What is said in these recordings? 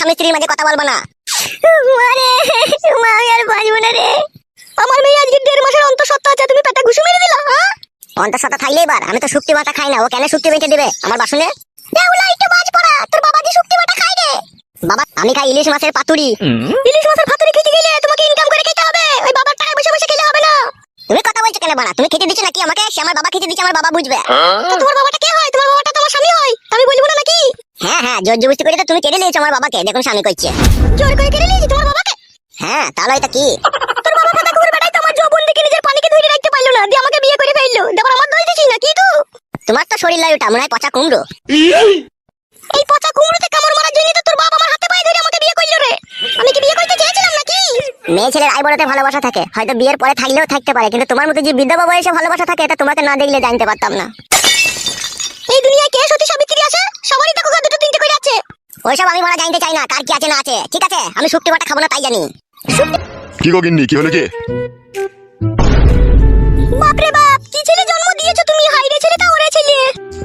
স্বামী স্ত্রীর মাঝে কথা বলবো না। মারে মা আমি আর বাঁচবো না রে। আমার মেয়ে আজকে 1.5 মাসের অন্তঃসত্ত্বা আছে, তুমি পেটে ঘুষি মেরে দিলা। হ্যাঁ অন্তঃসত্ত্বা থাকলে এবার আমি তো শুক্তি বাটা খাই না, ও কেন শুক্তি বেঁচে দিবে আমার বাসনে? দেউলা একটু বাজ পড়া, তোর বাবা যে শুক্তি বাটা খায় রে। বাবা আমি খাই ইলিশ মাছের পাতুরি। ইলিশ মাছের পাতুরি খেতে গেলে তোমাকে ইনকাম করে খেতে হবে, ওই বাবার টাকায় বসে বসে খেলে হবে না। তুমি কথা বলছো কেন বাড়া? তুমি খেতে দিচ্ছ নাকি আমাকে? সে আমার বাবা খেতে দিচ্ছে, আমার বাবা বুঝবে। তো তোমার বাবাটা কে হয়? তোমার বাবাটা তো আমার স্বামী হয়, আমি বলবো না নাকি? হ্যাঁ হ্যাঁ, জোর জবরদস্তি করে তো তুমি কেড়ে নিয়েছো আমার বাবাকে, দেখুন স্বামী করছে। জোর করে কেড়ে নিয়েছি তোমার বাবাকে? হ্যাঁ তাহলে এটা কি? তোর বাবা কথা কুকুর বেটাই তো আমার যৌবন দেখে নিজের পানিকে ধরে রাখতে পারলো না, দিয়ে আমাকে বিয়ে করে ফেললো। তারপর আমার দোষ দিছিস না কি তুই? তোমার তো শরীর লাই ওটা মনে হয় পচা কুমড়ো। এই পচা কুমড়োতে কামড় মারার জন্য তো তোর বাবা আমার হাতে পায়ে ধরে আমাকে বিয়ে করলো রে। আমি কি বিয়ে করতে চেয়েছিলাম নাকি? মেয়ে ছেলের আই বড়তে ভালোবাসা থাকে, হয়তো বিয়ের পরে থাকলেও থাকতে পারে, কিন্তু তোমার মতো যে বিধবা বয়সে ভালোবাসা থাকে এটা তোমাকে না দেখলে জানতে পারতাম না। এই দুনিয়ায় কে সতী সাবিত্রী আছে? সবারই দেখো দুটো তিনটে করে আছে। ওইসব আমি মারা জানতে চাই না, কার কি আছে না আছে। ঠিক আছে আমি শুক্তি বাটা খাবো না তাই জানি। কি গো গিন্নি, কি হলো কি? বাপ রে বাপ, কি ছেলে জন্ম দিয়েছো তুমি? হাই রে ছেলেটা ওরে ছেলে।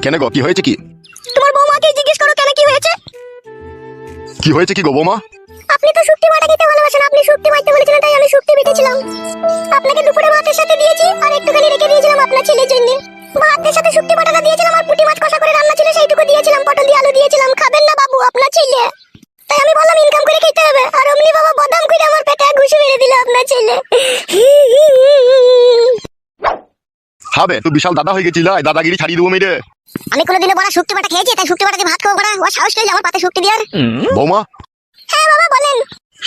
কেন গো, কি হয়েছে কি? তোমার বৌমাকে জিজ্ঞেস করো কেন কি হয়েছে। কি হয়েছে কি গো বৌমা? আপনি তো শুক্তি বাটা খেতে ভালোবাসেন, আপনি শুক্তি মারতে বলেছিলেন তাই আমি শুক্তি বেটেছিলাম। আপনাকে দুপুরে ভাতের সাথে দিয়েছি আর একটুখানি রেখে দিয়েছিলাম আপনার ছেলের জন্য। ভাতের সাথে শুক্তি বাটাটা দিয়েছিলাম আর পুঁটি মাছ কষা করে রান্না ছিল সেইটুকু দিয়েছিলাম, পটল দিয়ে আলু দিয়েছিলাম। খাবেন না বাবু আপনার ছেলে? তাই আমি বললাম ইনকাম করে খেতে হবে, আর অমনি বাবা বদাম করে আমার পেটে ঘুষি মেরে দিল আপনার ছেলে। হবে তুই বিশাল দাদা হয়ে গেছিল, দাদাগিরি ছাড়িয়ে দেবো মেরে। আমি কোনোদিনও বড় শুক্তি বাটা খেয়েছি তাই শুক্তি বাটা দিয়ে ভাত খাবো বড়া? ও সাহস পেলে আমার পাতে শুক্তি দেওয়ার। বৌমা হ্যাঁ বাবা বলেন।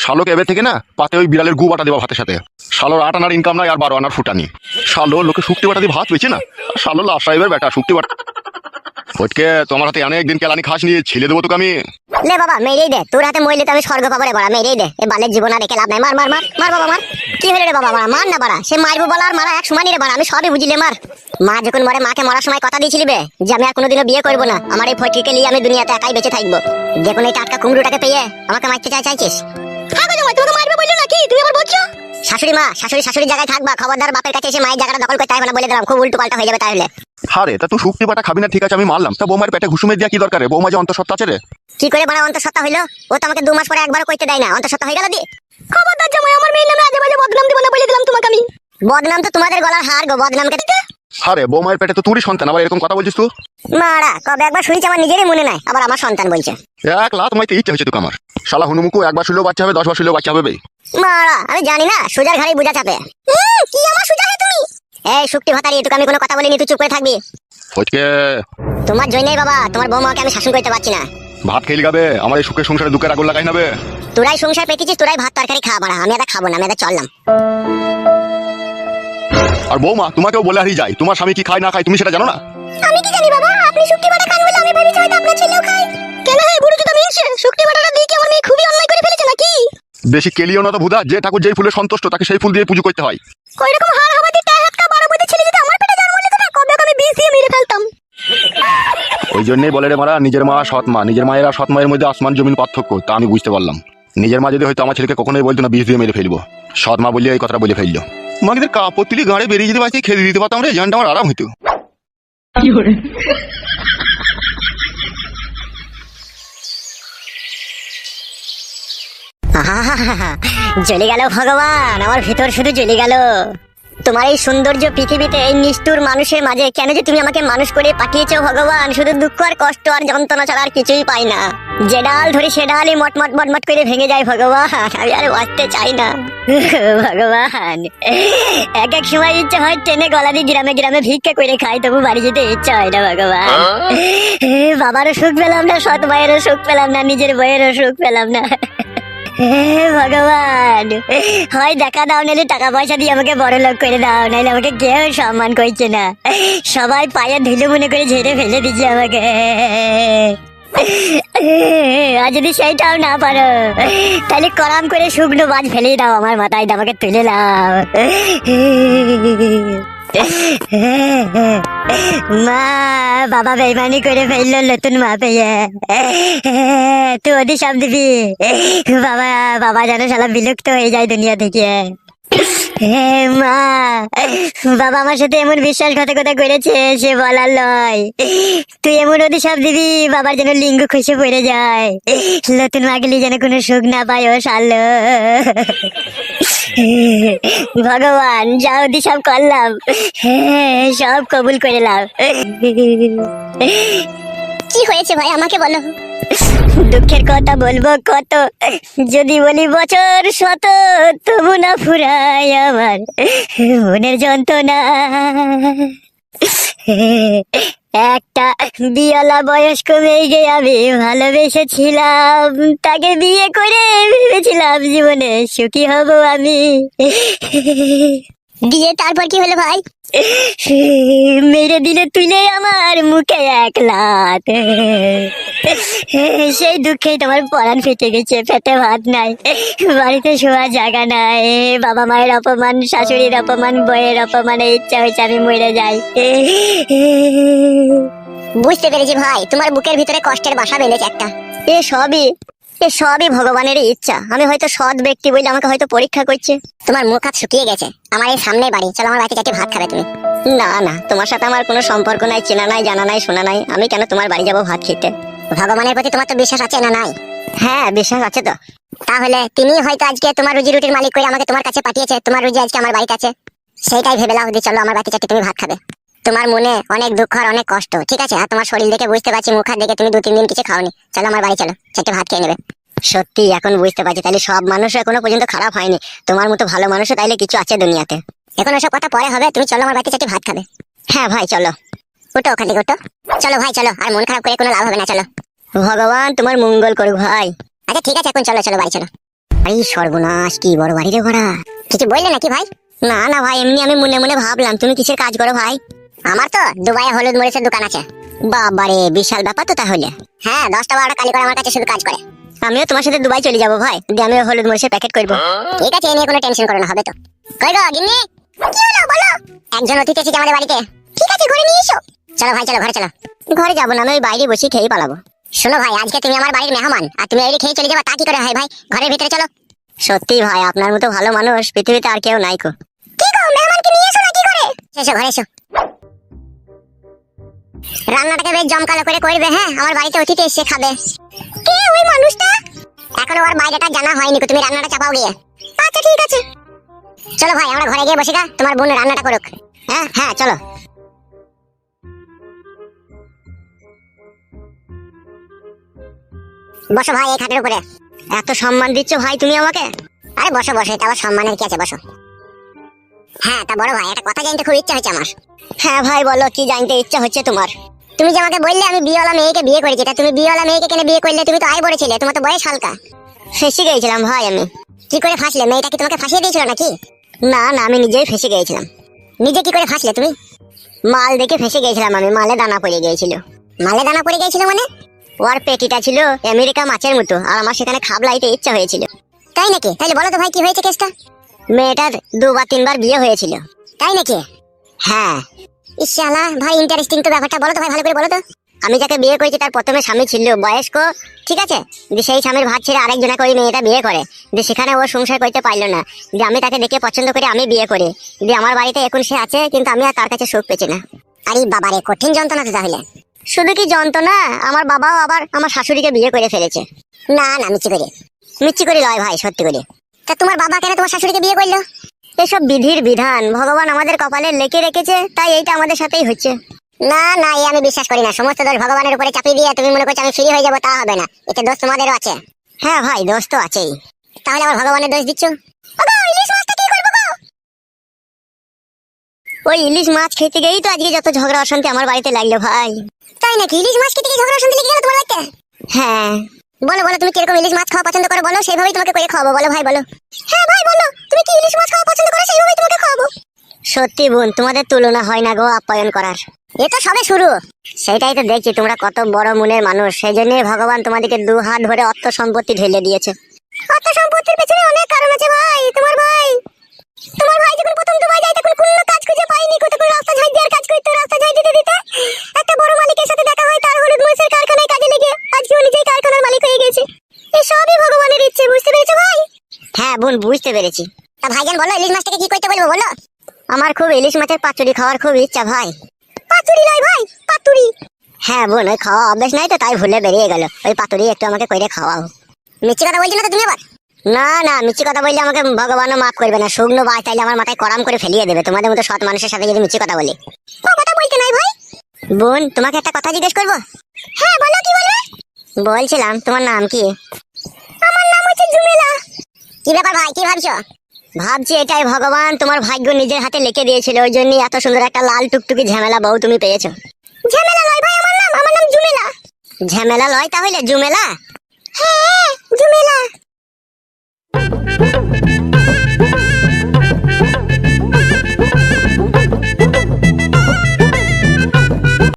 শালোক এবে থেকে না পাতে ওই বিড়ালের গু বাটা দেবা ভাতের সাথে। শালোর 8 আনার ইনকাম নাই আর 12 আনার ফুটানি। শালো লোকে শুক্তি বাটা দিয়ে ভাত পেয়েছে না, আর শালো লাশ সাহেবের বেটা শুক্তি বাটা। ফটকে তোমার হাতে অনেকদিন কেলানি খাস নিয়ে ছেলে দেবো তোকে আমি। লে বাবা মেরেই দে, তোর হাতে মরলে তো আমি স্বর্গ পাবো রে বাড়া। মেরেই দে, এই বালের জীবন আর রেখে লাভ নাই। মার মার মার মার বাবা মার। কি হলো রে বাবা? মার না বাড়া, সে মারবো বলা আর মারা এক সমানই রে বাড়া, আমি সবই বুঝিলে। মার। মা যখন মরে মাকে মরার সময় কথা দিয়েছিলি বে যে আমি আর কোনোদিনও বিয়ে করবো না, আমার এই ফটকিকে নিয়ে আমি দুনিয়াতে একাই বেঁচে থাকবো। দেখুন এই টাটকা কুমড়োটাকে পেয়ে আমাকে মারতে চাইছিস? হ্যাঁ গো জামাই, তোমাকে মারবে বললো নাকি? তুমি আবার বলছো শাশুড়ি মা শাশুড়ির জায়গায় থাকবা, খবরদার বাপের কাছে এসে মায়ের জায়গাটা দখল করতে হবে না বলে দিলাম, খুব উল্টো পাল্টা হয়ে যাবে তাহলে। হারে তা তুই শুক্তি বাটা খাবি না ঠিক আছে আমি মারলাম, তা বৌমার পেটে ঘুষুমে দিয়া কি দরকার? বৌমা যে অন্তঃসত্ত্বা আছে রে। কি করে বাড়া অন্তঃসত্ত্বা হইলো? ও তো আমাকে 2 মাস পরে একবারও কইতে দেয় না, অন্তঃসত্ত্বা হয়ে গেল দি। খবরদার জামাই, আমার মেয়ের নামে আজে বাজে বদনাম দিব না বলে দিলাম তোমাকে আমি। বদনাম তো তোমাদের গলার হার গো, বদনামকে দিতে। হারে বৌমার পেটে তো তুই সন্তান, আবার এরকম কথা বলছিস তুই? মারা কবে একবার শুনেছি আমার নিজেরই মনে নাই, আবার আমার সন্তান বলছে। এক লাত মাইতে ইচ্ছে হয়েছে তোকে আমার। শালা হুনুমুকু একবার শুলেও বাচ্চা হবে, 10 বার শুলেও বাচ্চা হবে বে। মারা আমি জানি না, সোজার ঘাড়ে বুঝা চাপে। কি আমার সোজা হে তুমি? এই শুক্তি ভাতারি, তোকে আমি কোনো কথা বলিনি, তুই চুপ করে থাকবি। ফটকে তোমার জন্যই বাবা তোমার বৌমাকে আমি শাসন করতে পারছি না। ভাত খেয়ে গাবে, আমার এই সুখের সংসারে দুঃখের আগুন লাগাই নাবে। তোরাই সংসার পেতেছিস, তোরাই ভাত তরকারি খা বাড়া, আমি এটা খাবো না, আমি এটা চললাম। আর বৌমা তোমাকেও বলে হারিয়ে যায়, তোমার স্বামী কি খায় না খায় তুমি সেটা জানো না? আমি কি জানি বাবা, আপনি শুক্তি বাটা খান বলে আমি ভেবেছি হয়তো আপনার ছেলেও খায়। কেন হে বুড়ো তো মিনছে, শুক্তি বাটাটা দিয়ে কি আমার মেয়ে খুবই অন্যায় করে ফেলেছে নাকি? বেশি কেলিও না তো ভুদা, যে ঠাকুর যেই ফুলে সন্তুষ্ট তাকে সেই ফুল দিয়ে পুজো করতে হয়। কই রকম হার হাবাদি টাই হাতকা বড় বড় ছেলে যদি আমার পেটে জন্ম নিত না, কবে আমি বিষ দিয়ে মেরে ফেলতাম। ওই জন্যই বলে রে মারা, নিজের মা সৎ মা, নিজের মায়ের আর সৎ মায়ের মধ্যে আসমান জমিন পার্থক্য, তা আমি বুঝতে পারলাম। নিজের মা যদি হয়তো আমার ছেলেকে কখনোই বলতো না বিষ দিয়ে মেরে ফেলবো, সৎ মা বললে এই কথাটা বলে ফেললো। মাকে কাপড় তুলি গাড়ি বেরিয়ে যেতে পারছি, খেতে দিতে পারতাম রে, জানটা আমার আরাম হইতো। জ্বলে গেল ভগবান, আমার ভিতর শুধু জ্বলে গেল। তোমার এই সৌন্দর্য পৃথিবীতে এই নিষ্ঠুর মানুষের মাঝে কেন যে তুমি আমাকে মানুষ করে পাঠিয়েছো ভগবান? শুধু দুঃখ আর কষ্ট আর যন্ত্রণা ছাড়া আর কিছুই পাই না। যে ডাল ধরে সে ডালই মটমট মটমট করে ভেঙে যায় ভগবান, আমি আর বাঁচতে চাই না ভগবান। এক এক সময় ইচ্ছা হয় টেনে গলা দিয়ে গ্রামে গ্রামে ভিক্ষা করে খাই, তবু বাড়ি যেতে ইচ্ছা হয় না ভগবান। বাবারও সুখ পেলাম না, সৎ মায়েরও সুখ পেলাম না, নিজের বইয়েরও সুখ পেলাম না। ভগবান হয় দেখা দাও, নাহলে টাকা পয়সা দিয়ে আমাকে বড় লোক করে দাও, নাহলে আমাকে কেউ সম্মান করছে না, সবাই পায়ে ধুলো মনে করে ঝেড়ে ফেলে দিচ্ছে আমাকে। আর যদি সেইটাও না পারো তাহলে করাম করে শুকনো বাজ ফেলে দাও আমার মাথায়, আমাকে তুলে নাও। মা বাবা বেইমানি করে ফেললো, নতুন মা পেয়ে তুই ওদের সব দিবি। বাবা বাবা যেন শালা বিলুপ্ত হয়ে যায় দুনিয়া থেকে। হে মা, বাবা আমার সাথে এমন বিশ্বাসঘাতকতা করেছে সে বলার লয়। তুই এমন অভিশাপ দিবি বাবার যেন লিঙ্গ খসে পড়ে যায়, নতুন মাগলি যেন কোনো সুখ না পায় ও শালো। ভগবান যা অভিশাপ করলাম সব কবুল করে নাও। কি হয়েছে ভাই আমাকে বলো। দুঃখের কথা বলবো কত, যদি বলি বছর শত, তবু না ফুরায় আমার মনের যন্ত্রণা। একটা বিয়ালা বয়স্ক মেয়েকে আমি ভালোবেসেছিলাম, তাকে বিয়ে করে ভেবেছিলাম জীবনে সুখী হব আমি। দিয়ে তারপর কি হলো ভাই? মেরে দিলে তুলে আমার মুখে এক লাত। সেই দুঃখে তোমার পরাণ ফেটে গেছে, পেটে ভাত নাই, বাড়িতে শোয়ার জায়গা নাই, বাবা মায়ের অপমান, শাশুড়ির অপমান, বইয়ের অপমানে ইচ্ছা হয়েছে আমি মরে যাই। বুঝতে পেরেছি ভাই, তোমার বুকের ভিতরে কষ্টের বাসা বেঁধেছে একটা। এ সবই ভগবানের ইচ্ছা। আমি হয়তো সৎ ব্যক্তি বলে আমাকে হয়তো পরীক্ষা করছে। তোমার মুখ হাত শুকিয়ে গেছে, আমার এই সামনে বাড়ি, চলো আমার বাড়িতে চারটে ভাত খাবে তুমি। না না, তোমার সাথে আমার কোনো সম্পর্ক নাই, চেনা নাই, জানা নাই, শোনা নাই, আমি কেন তোমার বাড়ি যাবো ভাত খেতে? ভগবানের প্রতি তোমার তো বিশ্বাস আছে না নাই? হ্যাঁ বিশ্বাস আছে তো। তাহলে তিনি হয়তো আজকে তোমার রুজি রুটির মালিক করে আমাকে তোমার কাছে পাঠিয়েছে, তোমার রুজি আজকে আমার বাড়িতে আছে, সেইটাই ভেবে নাও যে চলো আমার বাড়িতে চারটে তুমি ভাত খাবে। তোমার মনে অনেক দুঃখ আর অনেক কষ্ট, ঠিক আছে, আর তোমার শরীর দেখে বুঝতে পারছি, মুখ হাত দেখে তুমি 2-3 দিন কিছু খাওনি, চলো আমার বাড়ি চলো, চারটে ভাত খেয়ে নেবে। সত্যি এখন বুঝতে পারছি, তাহলে সব মানুষ এখনো পর্যন্ত খারাপ হয়নি, তোমার মতো ভালো মানুষও তাইলে কিছু আছে দুনিয়াতে। এখন ওসব কথা পরে হবে, তুমি চলো আমার বাড়িতে চারটে ভাত খাবে। হ্যাঁ ভাই চলো, ওটো ওখান থেকে ওটো, চলো ভাই চলো, আর মন খারাপ করে কোনো লাভ হবে না, চলো। ভগবান তোমার মঙ্গল করুক ভাই। আচ্ছা ঠিক আছে, এখন চলো চলো বাড়ি চলো। আরে সর্বনাশ, কি বড় বাড়ি রে ঘোড়া। কিছু বললে নাকি ভাই? না না ভাই, এমনি আমি মনে মনে ভাবলাম তুমি কিসের কাজ করো ভাই? আমার তো দুবাইয়ে হলুদ মরিচের দোকান আছে। বাবারে, বিশাল ব্যাপার তো তাহলে। হ্যাঁ, 10টা-12টা কালি করে আমার কাছে শুধু কাজ করে। আমিও তোমার সাথে দুবাই চলে যাবো ভাই, দিয়ে আমিও হলুদ মরিচের প্যাকেট করবো। ঠিক আছে, এ নিয়ে কোনো টেনশন করো না, হবে তো। কই গো গিন্নি? কি হলো বলো? একজন অতিথি এসেছে আমাদের বাড়িতে। ঠিক আছে, ঘরে নিয়ে এসো। চলো ভাই চলো, ঘরে চলো। ঘরে যাবো না, আমি ওই বাইরে বসে খেয়ে পালাবো। শোনো ভাই, আজকে তুমি আমার বাড়ির মেহমান, আর তুমি এই খেয়ে চলে যাবা, তা কি করে হয় ভাই? ঘরের ভিতরে চলো। সত্যি ভাই, আপনার মতো ভালো মানুষ পৃথিবীতে আর কেউ নাই কো। কি গো, মেহমানকে নিয়ে এসো না কি করে? এসো ঘরে এসো। রান্নাটাকে বেশ জমকালো করে করবে, হ্যাঁ, আমার বাড়িতে অতিথি এসে খাবে। কে ওই মানুষটা? এখনো ওর বাইরেটা জানা হয়নি, তুমি রান্নাটা চাপাও গিয়ে। আচ্ছা ঠিক আছে, চলো ভাই আমরা ঘরে গিয়ে বসে গা, তোমার বোন রান্নাটা করুক। হ্যাঁ হ্যাঁ চলো। বসো ভাই এই খাটের উপরে। এত সম্মান দিচ্ছ ভাই তুমি আমাকে? আরে বসো বসো, এটা আবার সম্মানের কি আছে, বসো। হ্যাঁ তা বড় ভাই, একটা কথা জানতে খুব ইচ্ছা হচ্ছে আমার। হ্যাঁ ভাই বলো, কি জানতে ইচ্ছা হচ্ছে তোমার? তুমি যে আমাকে বললে আমি বিয়েওয়ালা মেয়েকে বিয়ে করেছি, তা তুমি বিয়েওয়ালা মেয়েকে কেন বিয়ে করলে? তুমি তো আই বড় ছিলে, তোমার তো বয়স হালকা। ফেসে গিয়েছিলাম ভাই আমি। কি করে ফাঁসলে? মেয়েটা কি তোমাকে ফাঁসিয়ে দিয়েছিল নাকি? না না, আমি নিজেই ফেসে গিয়েছিলাম। নিজে কি করে ফাঁসলে তুমি? মাল দেখে ফেসে গিয়েছিলাম আমি, মালে দানা পড়ে গিয়েছিল। মালে দানা পড়ে গিয়েছিল মানে? ওর পেটিটা ছিল আমেরিকা মাছের মতো, আর আমার সেখানে খাবলাইতে ইচ্ছা হয়েছিল। তাই নাকি? তাহলে বলো তো ভাই, কি হয়েছে কেসটা? মেয়েটার 2 বা 3 বার বিয়ে হয়েছিল। তাই নাকি? হ্যাঁ। ইশালা ভাই, ইন্টারেস্টিং তো ব্যাপারটা, বলো তো ভাই, ভালো করে বলো তো। আমি যাকে বিয়ে করেছি তার প্রথমে স্বামী ছিল বয়স্ক, ঠিক আছে, যে সেই স্বামীর ভাত ছেড়ে আরেকজনকে ওই মেয়েটা বিয়ে করে, যে সেখানে ও সংসার করতে পারলো না, যে আমি তাকে দেখে পছন্দ করে আমি বিয়ে করি, যে আমার বাড়িতে এখন সে আছে, কিন্তু আমি আর তার কাছে সুখ পেছি না। আরে বাবারে, কঠিন যন্ত্রণা তো তাহলে। শুধু কি যন্ত্রণা, আমার বাবাও আবার আমার শাশুড়িকে বিয়ে করে ফেলেছে। না না, মিচ্ছি করে লয় ভাই, সত্যি করে। তা তোমার বাবা কেন তোমার শাশুড়িকে বিয়ে করলো? এসব বিধির বিধান, ভগবান আমাদের কপালে লেখে রেখেছে, তাই এইটা আমাদের সাথেই হচ্ছে। না না, এই আমি বিশ্বাস করি না। সমস্ত দোষ ভগবানের উপরে চাপিয়ে দিয়ে তুমি মনে করছো আমি ফ্রি হয়ে যাবো, তা হবে না, এতে দোষ তোমাদেরও আছে। হ্যাঁ ভাই, দোষ তো আছেই। তাহলে আবার ভগবানের দোষ দিচ্ছ? ইলিশ মাছটা কি করবো গো? ওই ইলিশ মাছ খেতে গিয়েই তো আজকে যত ঝগড়া অশান্তি আমার বাড়িতে লাগলো ভাই। তাই নাকি? ইলিশ মাছ খেতে গিয়ে ঝগড়া অশান্তি লেগে গেল তোমার বাড়িতে? হ্যাঁ। বলো বলো, তুমি কিরকম ইলিশ মাছ খাওয়া পছন্দ করো বলো, সেইভাবেই তোমাকে করে খাওয়াবো, বলো ভাই বলো। হ্যাঁ ভাই বলো, তুমি কি ইলিশ মাছ খাওয়া পছন্দ করো, সেইভাবেই তোমাকে খাওয়াবো। সত্যি বোন, তোমাদের তুলনা হয় না গো আপ্যায়ন করার। এ তো সবে শুরু। সেটাই তো দেখছি, তোমরা কত বড় মনের মানুষ, সেই জন্য ভগবান তোমাদেরকে 2 হাত ধরে অর্থ সম্পত্তি ঢেলে দিয়েছে। অর্থ সম্পত্তির পেছনে অনেক কারণ আছে ভাই। তোমার ভাই যখন প্রথম দুবাই যায় তখন কোনো কাজ খুঁজে পাইনি, কত করে রাস্তা ঝাড় দেওয়ার কাজ করতে, রাস্তা ঝাড় দিতে দিতে একটা বড় মালিকের সাথে দেখা হয়, তার হলুদ মরিচের কারখানায় কাজে লেগে আজকে ও নিজেই কারখানার মালিক হয়ে গেছে। এই সবই ভগবানের ইচ্ছে, বুঝতে পেরেছো ভাই? হ্যাঁ বোন, বুঝতে পেরেছি। তা ভাইজান বলো ইলিশ মাছটাকে কি করতে বলবো বলো। আমার খুব ইলিশ মাছের পাতুরি খাওয়ার খুব ইচ্ছা ভাই। পাতুরি নয় ভাই, পাতুরি। হ্যাঁ বোন, ওই খাওয়া অভ্যেস নাই তো তাই ভুলে বেরিয়ে গেল। ওই পাতুরি একটু আমাকে কইরে খাওয়াও। মিষ্টি কথা বলছি না তো তুমি আবার? না না, মিষ্টি কথা বললে আমাকে ভগবানও মাফ করবে না। শুকনো বাস তাইলে আমার মাথায় করাম করে ফেলিয়ে দেবে। তোমাদের মতো সৎ মানুষের সাথে যদি মিষ্টি কথা বলি। ও কথা বলতে নাই ভাই। বোন, তোমাকে একটা কথা জিজ্ঞেস করবো? হ্যাঁ বলো, কি বলবে? বলছিলাম তোমার নাম কি? আমার নাম হচ্ছে জুমেলা। কি ব্যাপার ভাই, কি ভাবছো? ভাবছি এটাই ভগবান তোমার ভাগ্য নিজের হাতে লিখে দিয়েছিল, ওই জন্যই এত সুন্দর একটা লাল টুকটুকি ঝামেলা বউ তুমি পেয়েছো। ঝামেলা লয় ভাই আমার নাম জুমেলা। ঝামেলা লয় তাহলে জুমেলা? হ্যাঁ জুমেলা।